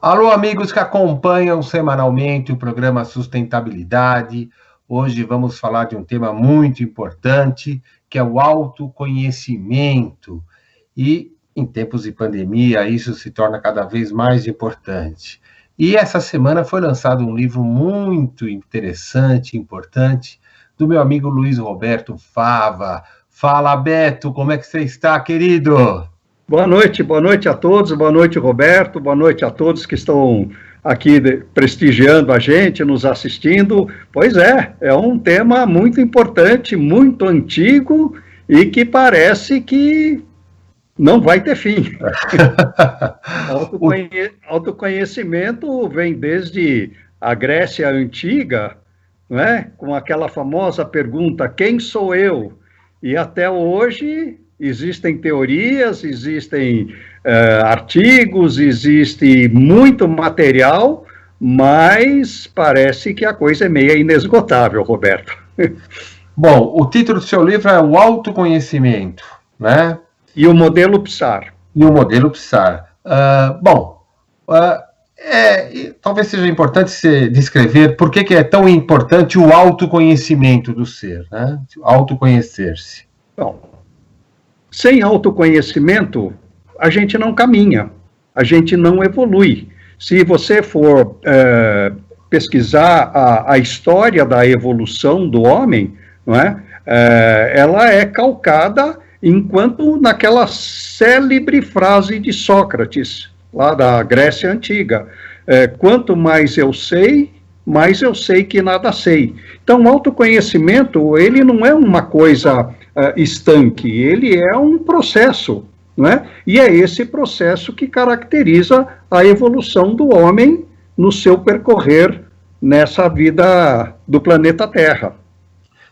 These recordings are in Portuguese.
Alô, amigos que acompanham semanalmente o programa Sustentabilidade. Hoje vamos falar de um tema muito importante, que é o autoconhecimento. E em tempos de pandemia, isso se torna cada vez mais importante. E essa semana foi lançado um livro muito interessante, importante, do meu amigo Luiz Roberto Fava. Fala, Beto, como é que você está, querido? Boa noite a todos, boa noite, Roberto, boa noite a todos que estão aqui prestigiando a gente, nos assistindo. Pois é um tema muito importante, muito antigo e que parece que não vai ter fim. Autoconhecimento vem desde a Grécia Antiga, né, com aquela famosa pergunta, quem sou eu? E até hoje existem teorias, existem artigos, existe muito material, mas parece que a coisa é meio inesgotável, Roberto. Bom, o título do seu livro é O Autoconhecimento, né? E o modelo PSAR. E o modelo PSAR. Talvez seja importante você descrever por que é tão importante o autoconhecimento do ser, né? Autoconhecer-se. Bom, sem autoconhecimento, a gente não caminha, a gente não evolui. Se você for pesquisar a história da evolução do homem, não é? Ela é calcada enquanto naquela célebre frase de Sócrates, lá da Grécia Antiga, quanto mais eu sei que nada sei. Então, o autoconhecimento, ele não é uma coisa estanque, ele é um processo, não é? E é esse processo que caracteriza a evolução do homem no seu percorrer nessa vida do planeta Terra.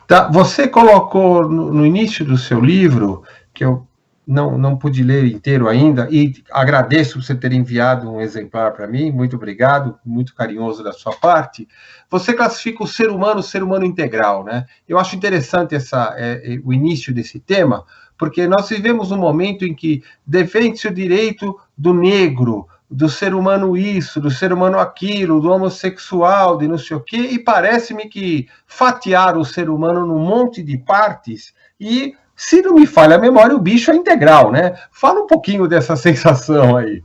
Tá, você colocou no início do seu livro, que eu não pude ler inteiro ainda, e agradeço por você ter enviado um exemplar para mim, muito obrigado, muito carinhoso da sua parte. Você classifica o ser humano integral, né? Eu acho interessante o início desse tema, porque nós vivemos um momento em que defende-se o direito do negro, do ser humano isso, do ser humano aquilo, do homossexual, de não sei o quê, e parece-me que fatiar o ser humano num monte de partes e, se não me falha a memória, o bicho é integral, né? Fala um pouquinho dessa sensação aí.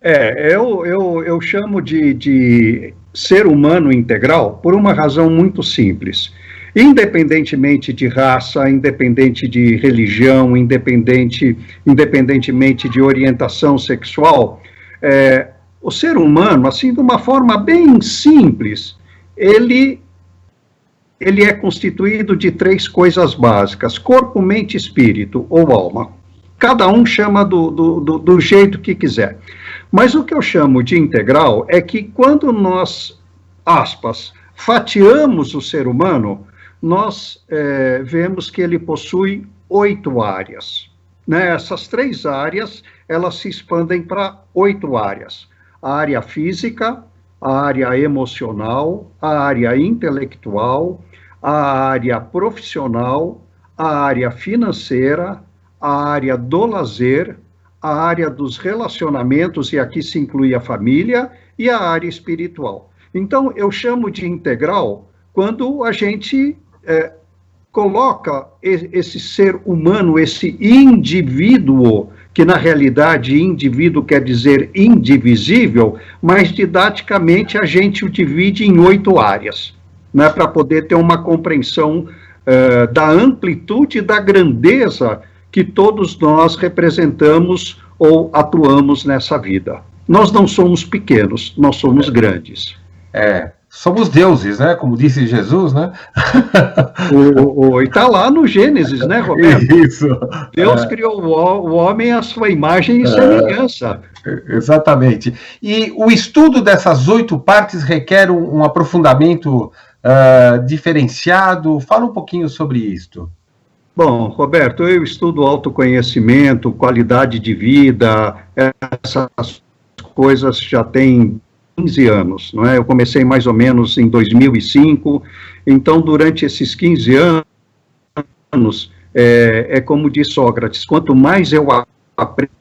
Eu chamo de ser humano integral por uma razão muito simples. Independentemente de raça, independente de religião, independentemente de orientação sexual, o ser humano, assim, de uma forma bem simples, ele é constituído de 3 coisas básicas: corpo, mente e espírito, ou alma. Cada um chama do jeito que quiser. Mas o que eu chamo de integral é que quando nós, aspas, fatiamos o ser humano, nós vemos que ele possui 8 áreas. Né? Essas 3 áreas, elas se expandem para 8 áreas. A área física, a área emocional, a área intelectual, a área profissional, a área financeira, a área do lazer, a área dos relacionamentos, e aqui se inclui a família, e a área espiritual. Então, eu chamo de integral quando a gente coloca esse ser humano, esse indivíduo, que na realidade indivíduo quer dizer indivisível, mas didaticamente a gente o divide em 8 áreas, né, para poder ter uma compreensão da amplitude e da grandeza que todos nós representamos ou atuamos nessa vida. Nós não somos pequenos, nós somos grandes. Somos deuses, né? Como disse Jesus, né? E está lá no Gênesis, né, Roberto? Isso. Deus criou o homem à sua imagem e semelhança. Exatamente. E o estudo dessas 8 partes requer um aprofundamento diferenciado. Fala um pouquinho sobre isto. Bom, Roberto, eu estudo autoconhecimento, qualidade de vida, essas coisas já tem 15 anos, não é? Eu comecei mais ou menos em 2005, então durante esses 15 anos, como diz Sócrates, quanto mais eu aprendo,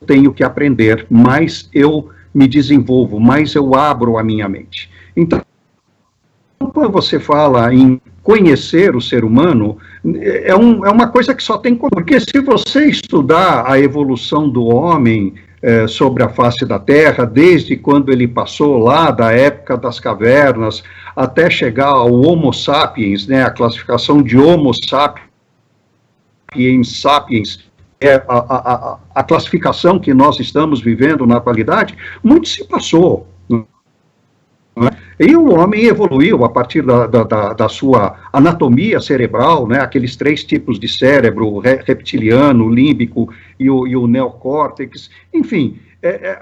tenho que aprender, mais eu me desenvolvo, mais eu abro a minha mente. Então, quando você fala em conhecer o ser humano, é uma coisa que só tem... Porque se você estudar a evolução do homem sobre a face da Terra, desde quando ele passou lá da época das cavernas, até chegar ao Homo sapiens, né, a classificação de Homo sapiens, a classificação que nós estamos vivendo na atualidade, muito se passou. E o homem evoluiu a partir da sua anatomia cerebral, né, aqueles 3 tipos de cérebro, reptiliano, límbico e o neocórtex. Enfim,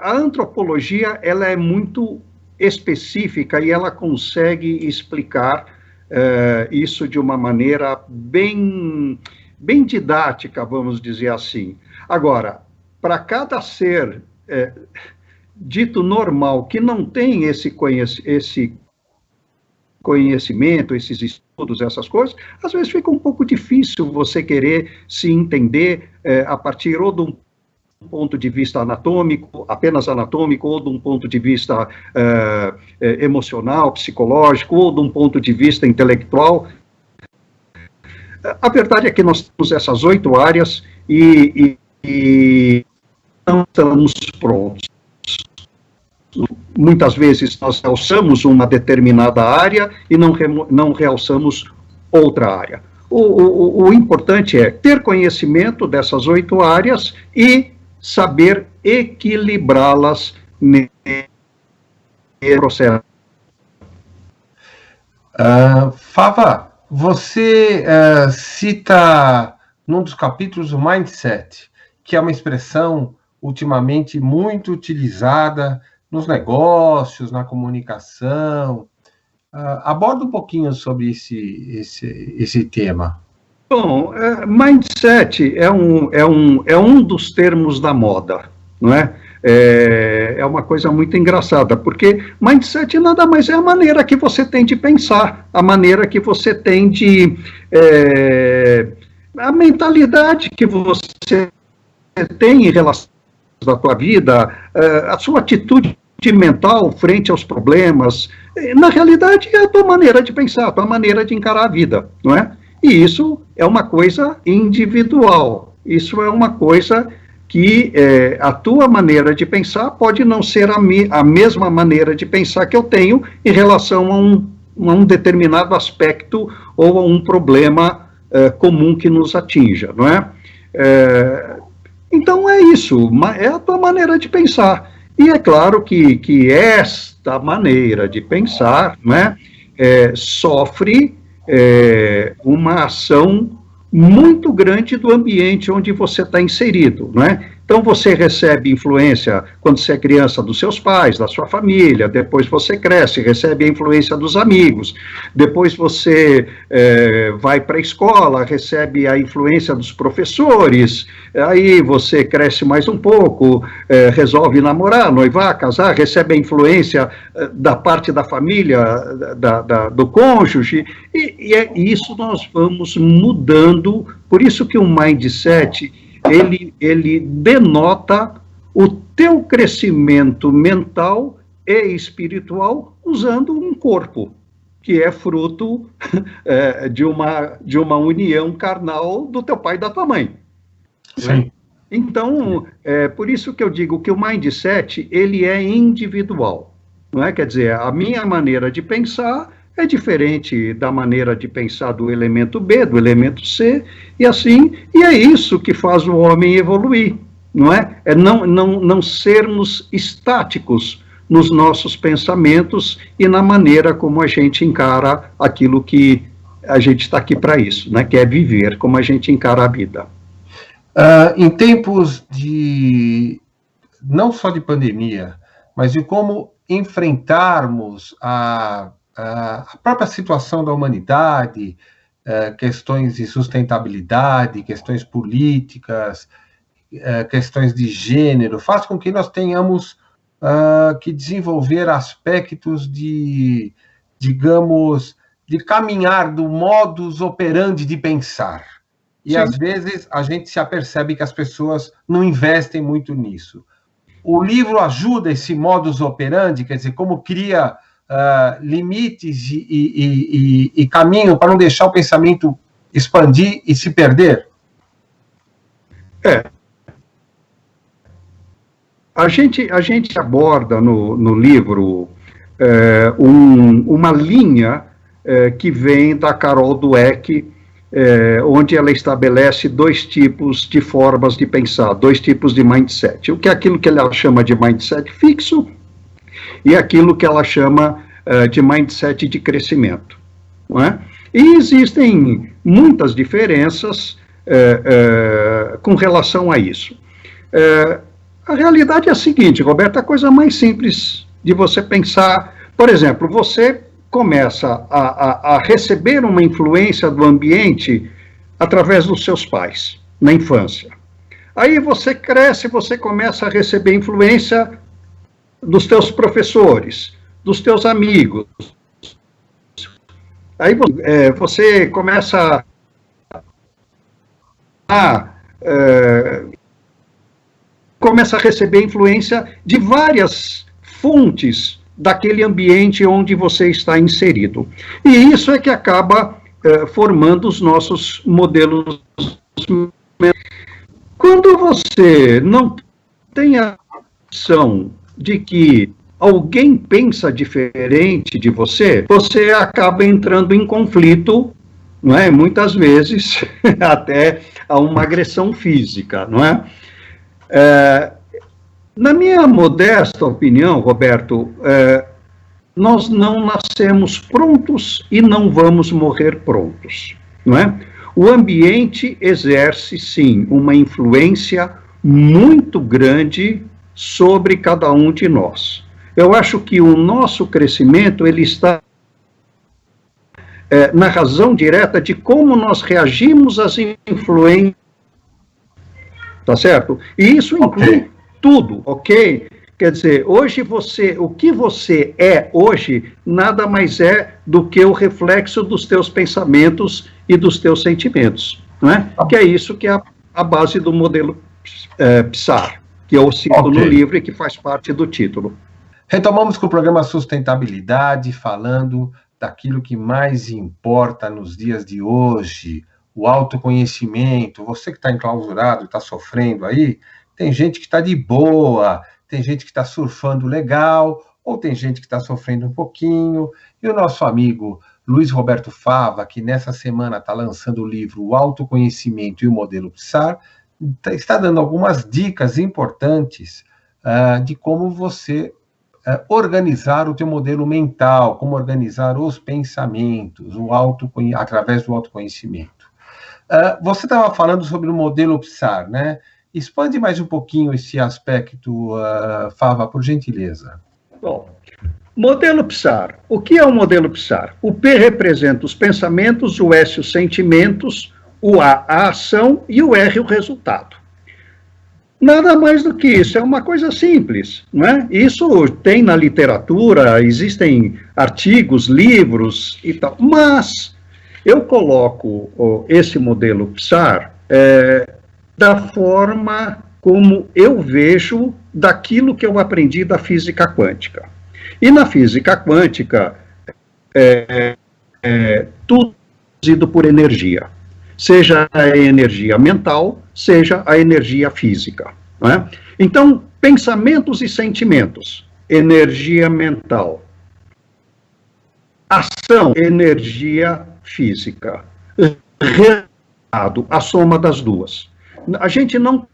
a antropologia ela é muito específica e ela consegue explicar isso de uma maneira bem didática, vamos dizer assim. Agora, para cada ser dito normal, que não tem esse conhecimento, esses estudos, essas coisas, às vezes fica um pouco difícil você querer se entender a partir ou de um ponto de vista anatômico, apenas anatômico, ou de um ponto de vista emocional, psicológico, ou de um ponto de vista intelectual. A verdade é que nós temos essas 8 áreas e não estamos prontos. Muitas vezes nós realçamos uma determinada área e não realçamos outra área. O importante é ter conhecimento dessas 8 áreas e saber equilibrá-las nesse processo. Fava, você cita num dos capítulos o mindset, que é uma expressão ultimamente muito utilizada nos negócios, na comunicação. Aborda um pouquinho sobre esse tema. Bom, mindset é um dos termos da moda, não é? É uma coisa muito engraçada, porque mindset nada mais é a maneira que você tem de pensar, a maneira que você tem de... a mentalidade que você tem em relação à tua vida, a sua atitude mental frente aos problemas. Na realidade, é a tua maneira de pensar, a tua maneira de encarar a vida, não é? E isso é uma coisa individual, isso é uma coisa que a tua maneira de pensar pode não ser a mesma maneira de pensar que eu tenho em relação a um determinado aspecto ou a um problema comum que nos atinja, não é? Então é isso, é a tua maneira de pensar. E é claro que esta maneira de pensar, né, sofre uma ação muito grande do ambiente onde você está inserido, né? Então, você recebe influência, quando você é criança, dos seus pais, da sua família, depois você cresce, recebe a influência dos amigos, depois você vai para a escola, recebe a influência dos professores, aí você cresce mais um pouco, resolve namorar, noivar, casar, recebe a influência da parte da família, do cônjuge, e isso nós vamos mudando, por isso que o mindset... Ele denota o teu crescimento mental e espiritual usando um corpo, que é fruto de uma união carnal do teu pai e da tua mãe. Sim. Né? Então, por isso que eu digo que o mindset, ele é individual. Não é? Quer dizer, a minha maneira de pensar é diferente da maneira de pensar do elemento B, do elemento C, e assim, e é isso que faz o homem evoluir, não é? É não sermos estáticos nos nossos pensamentos e na maneira como a gente encara aquilo que a gente está aqui para isso, né? Que é viver, como a gente encara a vida. Em tempos não só de pandemia, mas de como enfrentarmos a própria situação da humanidade, questões de sustentabilidade, questões políticas, questões de gênero, faz com que nós tenhamos que desenvolver aspectos digamos, de caminhar do modus operandi de pensar. E, sim, às vezes, a gente se apercebe que as pessoas não investem muito nisso. O livro ajuda esse modus operandi, quer dizer, como cria limites e caminho para não deixar o pensamento expandir e se perder? A gente aborda no livro uma linha que vem da Carol Dweck, onde ela estabelece 2 tipos de formas de pensar, 2 tipos de mindset. O que é aquilo que ela chama de mindset fixo e aquilo que ela chama de mindset de crescimento. Não é? E existem muitas diferenças com relação a isso. A realidade é a seguinte, Roberto, a coisa mais simples de você pensar, por exemplo, você começa a receber uma influência do ambiente através dos seus pais, na infância. Aí você cresce, você começa a receber influência dos teus professores, dos teus amigos. Aí você começa a receber influência de várias fontes daquele ambiente onde você está inserido. E isso é que acaba formando os nossos modelos. Quando você não tem a noção de que alguém pensa diferente de você, você acaba entrando em conflito, não é? Muitas vezes até a uma agressão física, não é? Na minha modesta opinião, Roberto, nós não nascemos prontos e não vamos morrer prontos, não é? O ambiente exerce, sim, uma influência muito grande sobre cada um de nós. Eu acho que o nosso crescimento, ele está na razão direta de como nós reagimos às influências, tá certo? E isso inclui tudo, ok? Quer dizer, hoje o que você é hoje, nada mais é do que o reflexo dos teus pensamentos e dos teus sentimentos, não é? Que é isso que é a base do modelo PSAR, que eu cito no livro e que faz parte do título. Retomamos com o programa Sustentabilidade, falando daquilo que mais importa nos dias de hoje, o autoconhecimento. Você que está enclausurado, está sofrendo aí, tem gente que está de boa, tem gente que está surfando legal, ou tem gente que está sofrendo um pouquinho. E o nosso amigo Luiz Roberto Fava, que nessa semana está lançando o livro O Autoconhecimento e o Modelo PSAR, está dando algumas dicas importantes de como você organizar o teu modelo mental, como organizar os pensamentos, através do autoconhecimento. Você estava falando sobre o modelo PSAR, né? Expande mais um pouquinho esse aspecto, Fava, por gentileza. Bom, modelo PSAR. O que é o modelo PSAR? O P representa os pensamentos, o S os sentimentos, o a ação e o R o resultado. Nada mais do que isso, é uma coisa simples, não é? Isso tem na literatura, existem artigos, livros e tal, mas eu coloco esse modelo PSAR da forma como eu vejo daquilo que eu aprendi da física quântica. E na física quântica, tudo é produzido por energia, seja a energia mental, seja a energia física. Não é? Então, pensamentos e sentimentos, energia mental. Ação, energia física. Resultado, a soma das duas. A gente não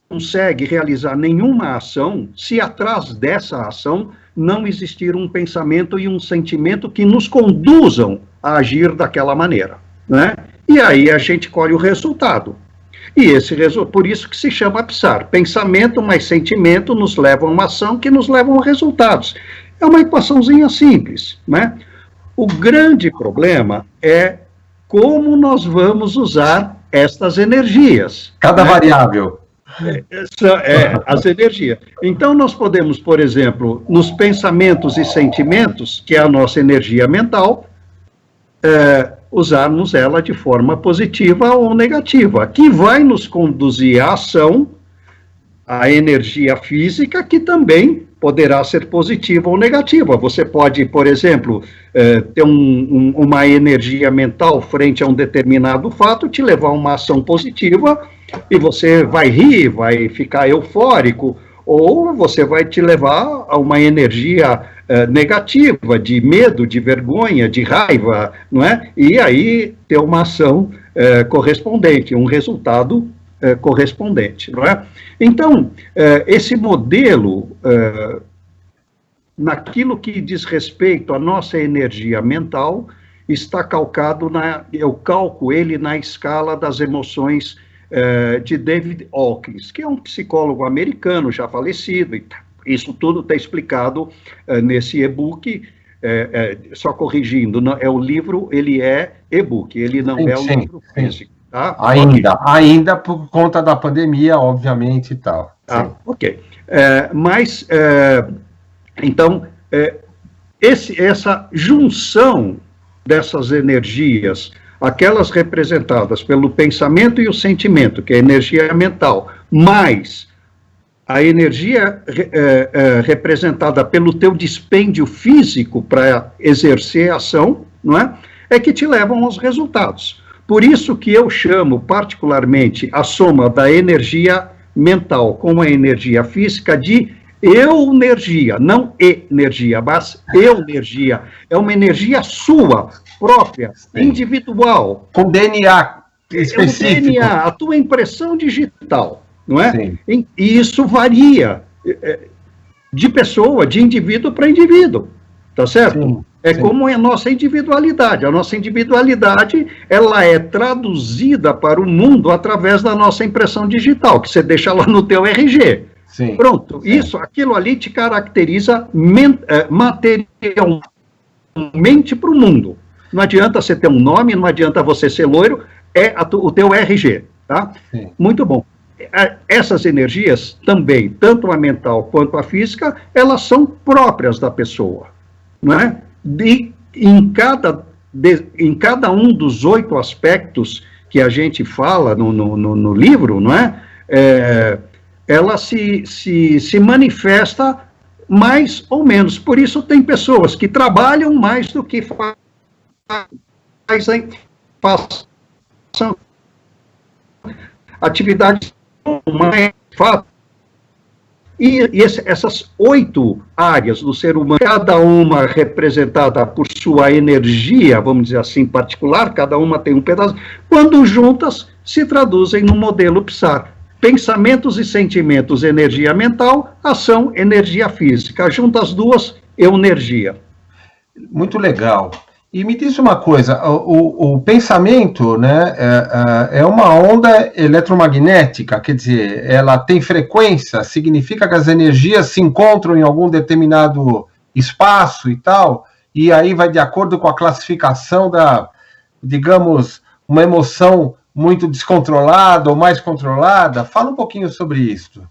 consegue realizar nenhuma ação se atrás dessa ação não existir um pensamento e um sentimento que nos conduzam a agir daquela maneira, né? E aí a gente colhe o resultado. E por isso que se chama PSAR. Pensamento mais sentimento nos levam a uma ação que nos levam a resultados. É uma equaçãozinha simples, né? O grande problema é como nós vamos usar estas energias. Cada variável. As energias. Então, nós podemos, por exemplo, nos pensamentos e sentimentos, que é a nossa energia mental, usarmos ela de forma positiva ou negativa, que vai nos conduzir à ação, à energia física, que também poderá ser positiva ou negativa. Você pode, por exemplo, ter uma energia mental frente a um determinado fato, te levar a uma ação positiva, e você vai rir, vai ficar eufórico, ou você vai te levar a uma energia negativa, de medo, de vergonha, de raiva, não é? E aí ter uma ação correspondente, um resultado correspondente, não é? Então, esse modelo, naquilo que diz respeito à nossa energia mental, está calcado, eu calco ele na escala das emoções de David Hawkins, que é um psicólogo americano já falecido, e isso tudo está explicado nesse e-book, só corrigindo, não, o livro, ele é e-book, ele não é um livro físico. Tá? Ainda por conta da pandemia, obviamente, e tal. Ok. Então, essa junção dessas energias, aquelas representadas pelo pensamento e o sentimento, que é a energia mental, mais a energia representada pelo teu dispêndio físico para exercer a ação, não é? É que te levam aos resultados. Por isso que eu chamo particularmente a soma da energia mental com a energia física de eunergia, não energia, mas eunergia. É uma energia sua, própria, individual. Com DNA específico. É o DNA, a tua impressão digital, não é? Sim. E isso varia de pessoa, de indivíduo para indivíduo, tá certo? Sim. Como é a nossa individualidade. A nossa individualidade, ela é traduzida para o mundo através da nossa impressão digital, que você deixa lá no teu RG. Sim. Pronto, sim. Aquilo ali te caracteriza materialmente para o mundo. Não adianta você ter um nome, não adianta você ser loiro, o teu RG, tá? Sim. Muito bom. Essas energias também, tanto a mental quanto a física, elas são próprias da pessoa, não é? Em cada um dos 8 aspectos que a gente fala no livro, não é? Ela se manifesta mais ou menos. Por isso tem pessoas que trabalham mais do que fazem atividades mais fáceis. E essas 8 áreas do ser humano, cada uma representada por sua energia, vamos dizer assim, particular, cada uma tem um pedaço, quando juntas, se traduzem no modelo PSAR. Pensamentos e sentimentos, energia mental, ação, energia física. Juntas as duas, eunergia. Muito legal. E me diz uma coisa, o pensamento, né, é uma onda eletromagnética, quer dizer, ela tem frequência, significa que as energias se encontram em algum determinado espaço e tal, e aí vai de acordo com a classificação da, digamos, uma emoção muito descontrolada ou mais controlada. Fala um pouquinho sobre isso.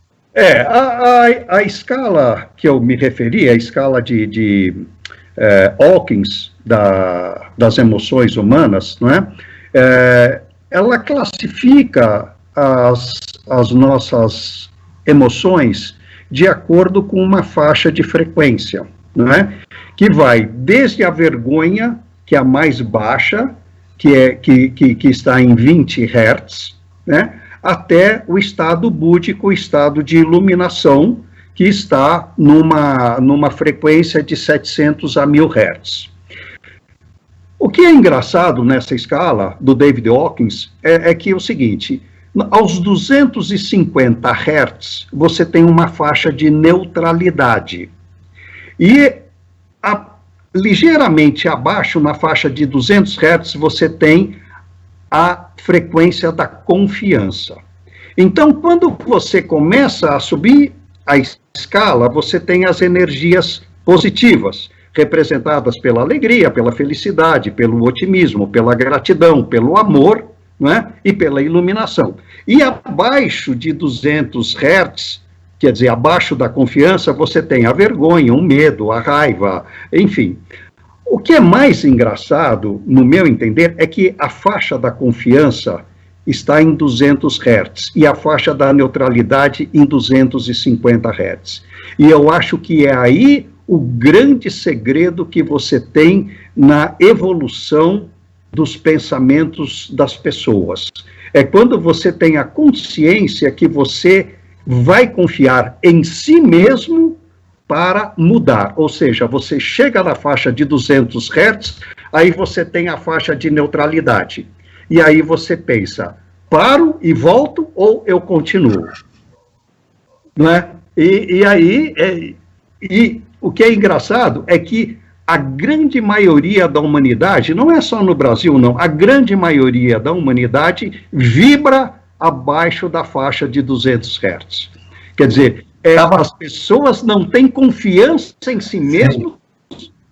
A escala que eu me referi, a escala de Hawkins, das emoções humanas, não é? Ela classifica as nossas emoções de acordo com uma faixa de frequência, não é? Que vai desde a vergonha, que é a mais baixa, que está em 20 Hz, né? Até o estado búdico, o estado de iluminação, que está numa frequência de 700 a 1000 Hz. O que é engraçado nessa escala do David Hawkins é que é o seguinte, aos 250 Hz, você tem uma faixa de neutralidade. E ligeiramente abaixo, na faixa de 200 Hz, você tem a frequência da confiança. Então, quando você começa a subir a escala, você tem as energias positivas, representadas pela alegria, pela felicidade, pelo otimismo, pela gratidão, pelo amor, né, e pela iluminação. E abaixo de 200 Hz, quer dizer, abaixo da confiança, você tem a vergonha, o medo, a raiva, enfim. O que é mais engraçado, no meu entender, é que a faixa da confiança está em 200 Hz e a faixa da neutralidade em 250 Hz. E eu acho que é aí o grande segredo que você tem na evolução dos pensamentos das pessoas. É quando você tem a consciência que você vai confiar em si mesmo para mudar, ou seja, você chega na faixa de 200 Hz, aí você tem a faixa de neutralidade, e aí você pensa, paro e volto ou eu continuo? Não é? E aí, o que é engraçado é que a grande maioria da humanidade, não é só no Brasil não, a grande maioria da humanidade vibra abaixo da faixa de 200 Hz. Quer dizer, as pessoas não têm confiança em si mesmos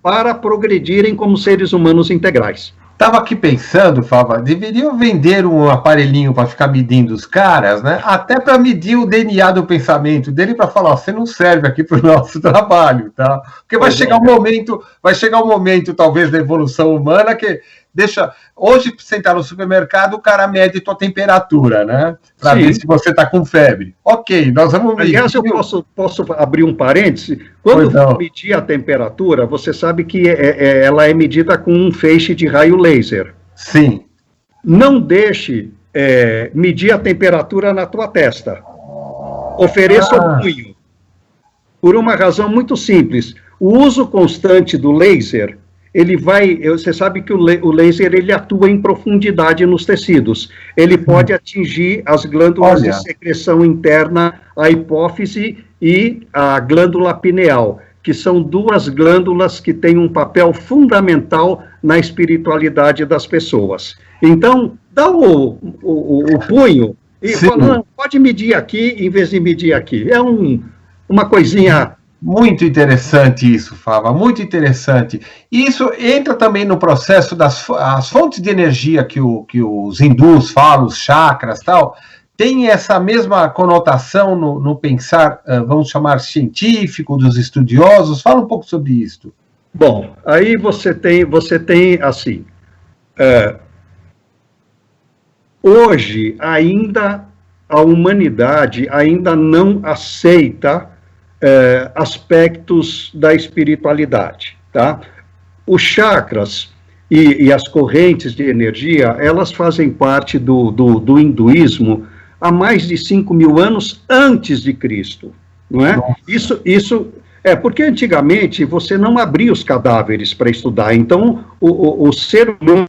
para progredirem como seres humanos integrais. Estava aqui pensando, Fava, deveriam vender um aparelhinho para ficar medindo os caras, né? Até para medir o DNA do pensamento dele, para falar, ó, você não serve aqui para o nosso trabalho, tá? Porque vai chegar um momento, talvez, da evolução humana que deixa. Hoje, sentar no supermercado, o cara mede tua temperatura, né? Para ver se você está com febre. Ok, nós vamos medir. Aliás, eu posso abrir um parêntese? Quando eu medir a temperatura, você sabe que ela é medida com um feixe de raio laser. Sim. Não deixe medir a temperatura na tua testa. Ofereça o punho. Por uma razão muito simples. O uso constante do laser, você sabe que o laser ele atua em profundidade nos tecidos. Ele pode atingir as glândulas de secreção interna, a hipófise e a glândula pineal, que são duas glândulas que têm um papel fundamental na espiritualidade das pessoas. Então, dá o punho e fala, não, pode medir aqui em vez de medir aqui. É uma coisinha... Muito interessante isso, Fava, muito interessante. E isso entra também no processo das fontes de energia que os hindus falam, os chakras e tal, tem essa mesma conotação no pensar, vamos chamar, científico, dos estudiosos? Fala um pouco sobre isso. Bom, aí você tem assim, hoje ainda a humanidade ainda não aceita aspectos da espiritualidade, tá? Os chakras e as correntes de energia, elas fazem parte do hinduísmo há mais de 5.000 anos antes de Cristo, não é? Isso porque antigamente você não abria os cadáveres para estudar, então o ser humano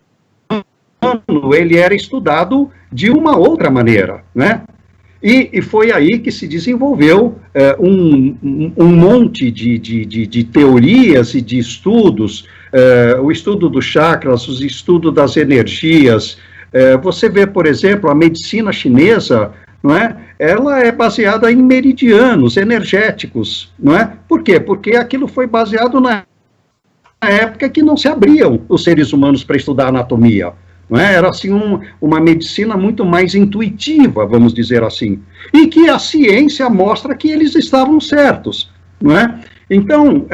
ele era estudado de uma outra maneira, né? E foi aí que se desenvolveu um monte de teorias e de estudos, o estudo dos chakras, o estudo das energias. Você vê, por exemplo, a medicina chinesa, não é? Ela é baseada em meridianos energéticos, não é? Por quê? Porque aquilo foi baseado na época que não se abriam os seres humanos para estudar anatomia. Não é? Era assim uma medicina muito mais intuitiva, vamos dizer assim, e que a ciência mostra que eles estavam certos, não é? Então,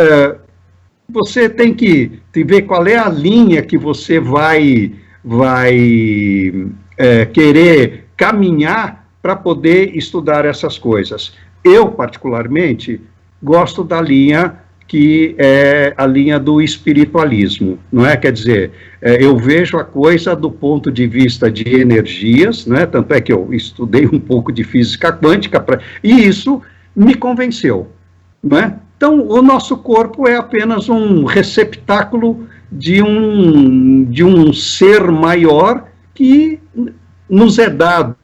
você tem que ver qual é a linha que você vai querer caminhar para poder estudar essas coisas. Eu, particularmente, gosto da linha que é a linha do espiritualismo, não é? Quer dizer, eu vejo a coisa do ponto de vista de energias, né? Tanto é que eu estudei um pouco de física quântica, e isso me convenceu, não é? Então, o nosso corpo é apenas um receptáculo de um ser maior que nos é dado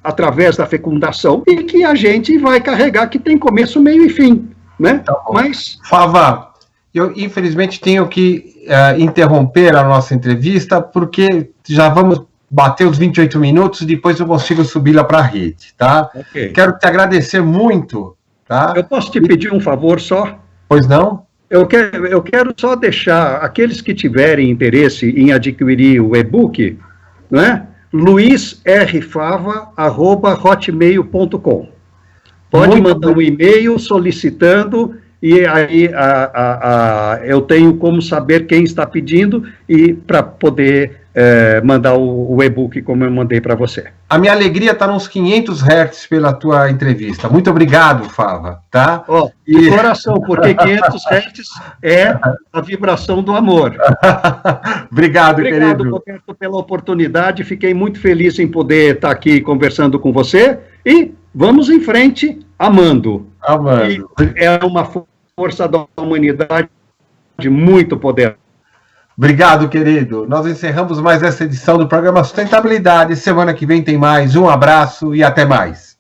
através da fecundação e que a gente vai carregar, que tem começo, meio e fim. Né? Tá. Mas, Fava, eu infelizmente tenho que interromper a nossa entrevista, porque já vamos bater os 28 minutos, depois eu consigo subir lá para a rede, tá? Okay. Quero te agradecer muito, tá? Eu posso te pedir um favor só? Pois não? Eu quero só deixar aqueles que tiverem interesse em adquirir o e-book, né? luisrfava@hotmail.com. Pode mandar um e-mail solicitando e aí eu tenho como saber quem está pedindo e para poder mandar o e-book como eu mandei para você. A minha alegria está nos 500 Hz pela tua entrevista. Muito obrigado, Fava. Tá? De coração, porque 500 Hz é a vibração do amor. Obrigado, querido. Obrigado, Roberto, pela oportunidade. Fiquei muito feliz em poder estar aqui conversando com você. E vamos em frente, amando. Amando. E é uma força da humanidade muito poderosa. Obrigado, querido. Nós encerramos mais essa edição do programa Sustentabilidade. Semana que vem tem mais. Um abraço e até mais.